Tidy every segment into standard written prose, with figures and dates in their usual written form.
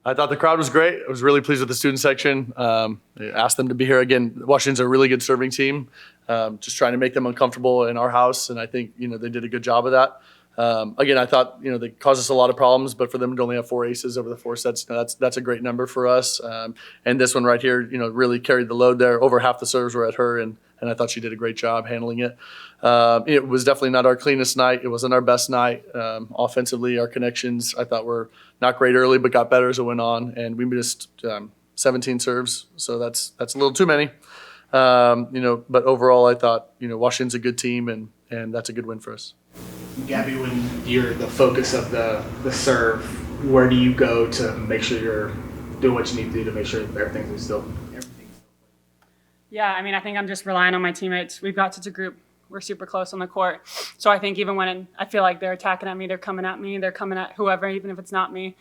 I thought the crowd was great. I was really pleased with the student section. I asked them to be here again. Washington's a really good serving team. Just trying to make them uncomfortable in our house, and I think they did a good job of that. Again, I thought they caused us a lot of problems, but for them to only have 4 aces over the 4 sets, that's a great number for us. And this one right here, really carried the load there. Over half the serves were at her, and I thought she did a great job handling it. It was definitely not our cleanest night. It wasn't our best night. Offensively, our connections I thought were not great early, but got better as it went on. And we missed 17 serves, so that's a little too many. But overall, I thought Washington's a good team, and that's a good win for us. Gabby, when you're the focus of the serve, where do you go to make sure you're doing what you need to do to make sure that everything's still? Yeah, I think I'm just relying on my teammates. We've got such a group. We're super close on the court. So I think even when I feel like they're attacking at me, they're coming at me, they're coming at whoever, even if it's not me,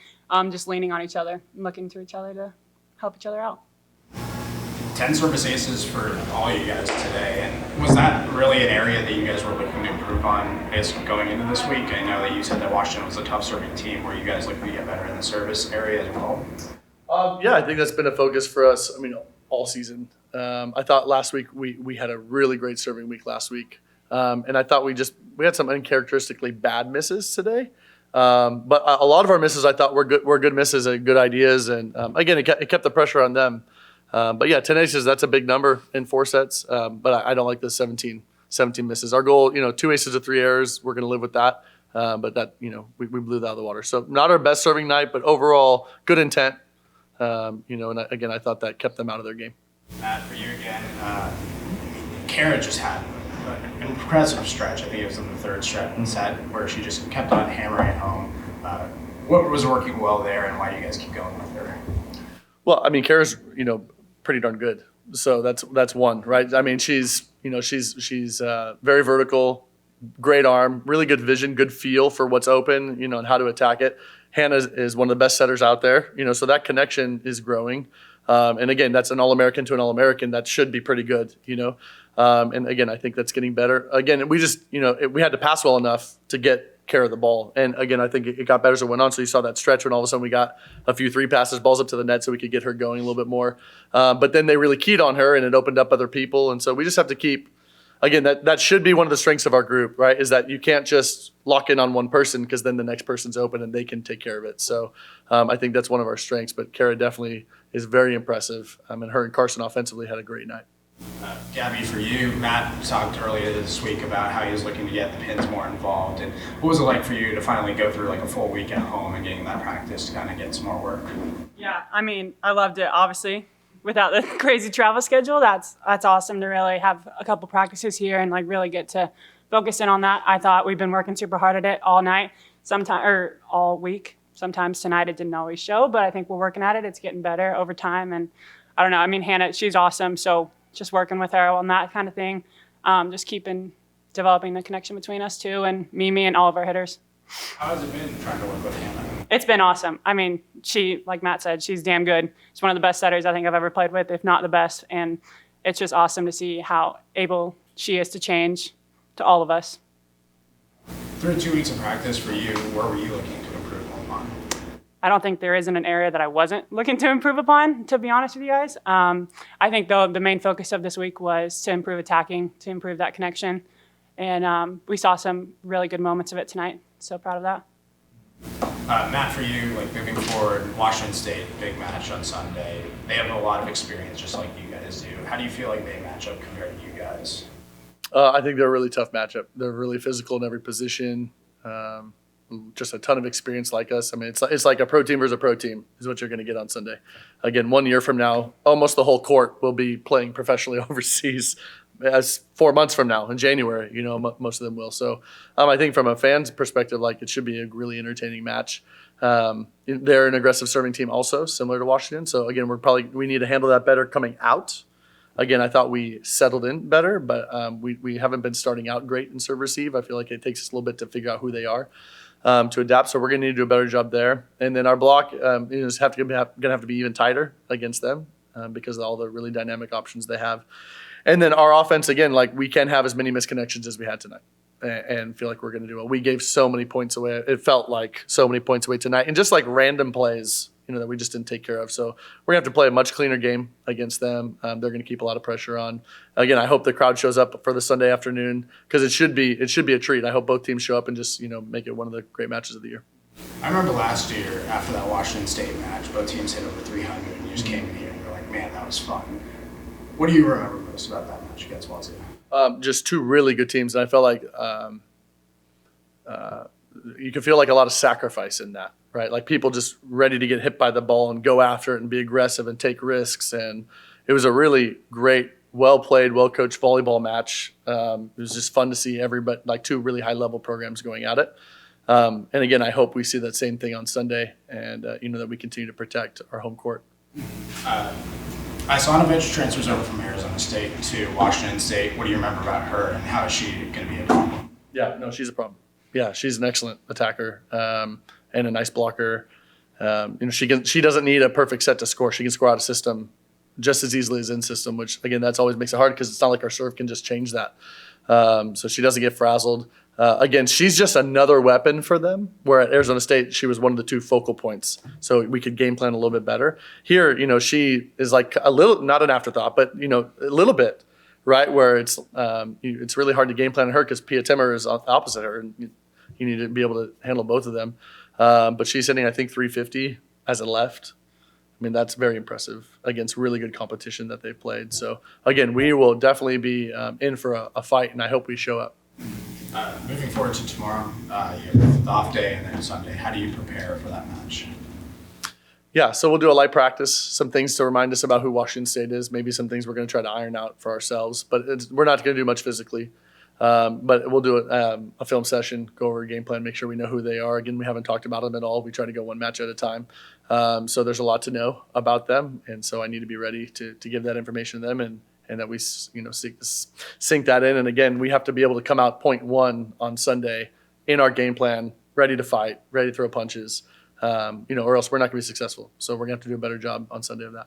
just leaning on each other and looking to each other to help each other out. 10 service aces for all you guys today, and was that really an area that you guys were looking to improve on basically going into this week? I know that you said that Washington was a tough serving team. Were you guys looking to get better in the service area as well? Yeah, I think that's been a focus for us. All season. I thought last week we had a really great serving week last week, and I thought we had some uncharacteristically bad misses today. But a lot of our misses I thought were good misses and good ideas, and again it kept the pressure on them. But yeah, 10 aces, that's a big number in 4 sets. But I don't like the 17 misses. Our goal, 2 aces to 3 errors, we're going to live with that. But that, we blew that out of the water. So not our best serving night, but overall good intent. And again, I thought that kept them out of their game. Matt, for you again, Kara just had an impressive stretch. I think it was in the 3rd set where she just kept on hammering it home. What was working well there, and why do you guys keep going with her? Well, Kara's, pretty darn good. So that's one, right? She's very vertical, great arm, really good vision, good feel for what's open, and how to attack it. Hannah is one of the best setters out there, so that connection is growing. And again, that's an All-American to an All-American. That should be pretty good, And again, I think that's getting better. Again, we just, we had to pass well enough to get Kara the ball. And again, I think it got better as it went on. So you saw that stretch when all of a sudden we got a few 3 passes, balls up to the net so we could get her going a little bit more. But then they really keyed on her and it opened up other people. And so we just have to keep, again, that should be one of the strengths of our group, right? Is that you can't just lock in on one person because then the next person's open and they can take care of it. So I think that's one of our strengths. But Kara definitely is very impressive. And her and Carson offensively had a great night. Gabby, for you, Matt talked earlier this week about how he was looking to get the pins more involved. And what was it like for you to finally go through like a full week at home and getting that practice to kind of get some more work? Yeah, I loved it, obviously. Without the crazy travel schedule, that's awesome to really have a couple practices here and really get to focus in on that. I thought we've been working super hard at it all night, all week. Sometimes tonight it didn't always show, but I think we're working at it. It's getting better over time, and I don't know. Hannah, she's awesome, so just working with her on that kind of thing, just developing the connection between us two and Mimi and all of our hitters. How has it been trying to work with Hannah? It's been awesome. She, like Matt said, she's damn good. She's one of the best setters I think I've ever played with, if not the best. And it's just awesome to see how able she is to change to all of us. Through 2 weeks of practice for you, where were you looking to improve on? I don't think there isn't an area that I wasn't looking to improve upon, to be honest with you guys. I think, though, the main focus of this week was to improve attacking, to improve that connection. And we saw some really good moments of it tonight. So proud of that. Matt, for you, moving forward, Washington State, big match on Sunday. They have a lot of experience just like you guys do. How do you feel like they match up compared to you guys? I think they're a really tough matchup. They're really physical in every position. Just a ton of experience like us. It's like a pro team versus a pro team is what you're going to get on Sunday. Again, 1 year from now, almost the whole court will be playing professionally overseas. As 4 months from now in January, most of them will. So I think from a fan's perspective, it should be a really entertaining match. They're an aggressive serving team also, similar to Washington. So again, we need to handle that better coming out. Again, I thought we settled in better, but we haven't been starting out great in serve receive. I feel like it takes us a little bit to figure out who they are to adapt. So we're going to need to do a better job there. And then our block is going to have to be even tighter against them because of all the really dynamic options they have. And then our offense, again, we can't have as many misconnections as we had tonight and feel like we're going to do well. We gave so many points away. It felt like so many points away tonight. And just random plays, that we just didn't take care of. So we're gonna have to play a much cleaner game against them. They're gonna keep a lot of pressure on. Again, I hope the crowd shows up for the Sunday afternoon because it should be a treat. I hope both teams show up and just make it one of the great matches of the year. I remember last year after that Washington State match, both teams hit over 300, and you just came in here and you're like, man, that was fun. What do you remember most about that match against Wazoo? Just two really good teams, and I felt like you could feel like a lot of sacrifice in that, right? Like people just ready to get hit by the ball and go after it and be aggressive and take risks. And it was a really great, well-played, well-coached volleyball match. It was just fun to see everybody, like two really high-level programs going at it. And again, I hope we see that same thing on Sunday, and that we continue to protect our home court. Isanovich transfers over from Arizona State to Washington State. What do you remember about her, and how is she going to be a problem? Yeah, no, she's a problem. Yeah, she's an excellent attacker and a nice blocker. She doesn't need a perfect set to score. She can score out of system just as easily as in system, which again, that's always makes it hard because it's not like our serve can just change that. So she doesn't get frazzled. Again, she's just another weapon for them, where at Arizona State, she was one of the two focal points. So we could game plan a little bit better. Here, she is like a little, not an afterthought, but, a little bit, right? Where it's really hard to game plan her because Pia Timmer is opposite her, and you need to be able to handle both of them. But she's hitting, I think, 350 as a left. I mean, that's very impressive against really good competition that they've played. So, again, we will definitely be in for a fight, and I hope we show up. Moving forward to tomorrow, you have the off day and then Sunday. How do you prepare for that match? Yeah, so we'll do a light practice, some things to remind us about who Washington State is, maybe some things we're going to try to iron out for ourselves. But we're not going to do much physically. But we'll do a film session, go over a game plan, make sure we know who they are. Again, we haven't talked about them at all. We try to go one match at a time. So there's a lot to know about them. And so I need to be ready to give that information to them and that we sink that in. And again, we have to be able to come out point one on Sunday in our game plan, ready to fight, ready to throw punches, or else we're not going to be successful. So we're going to have to do a better job on Sunday of that.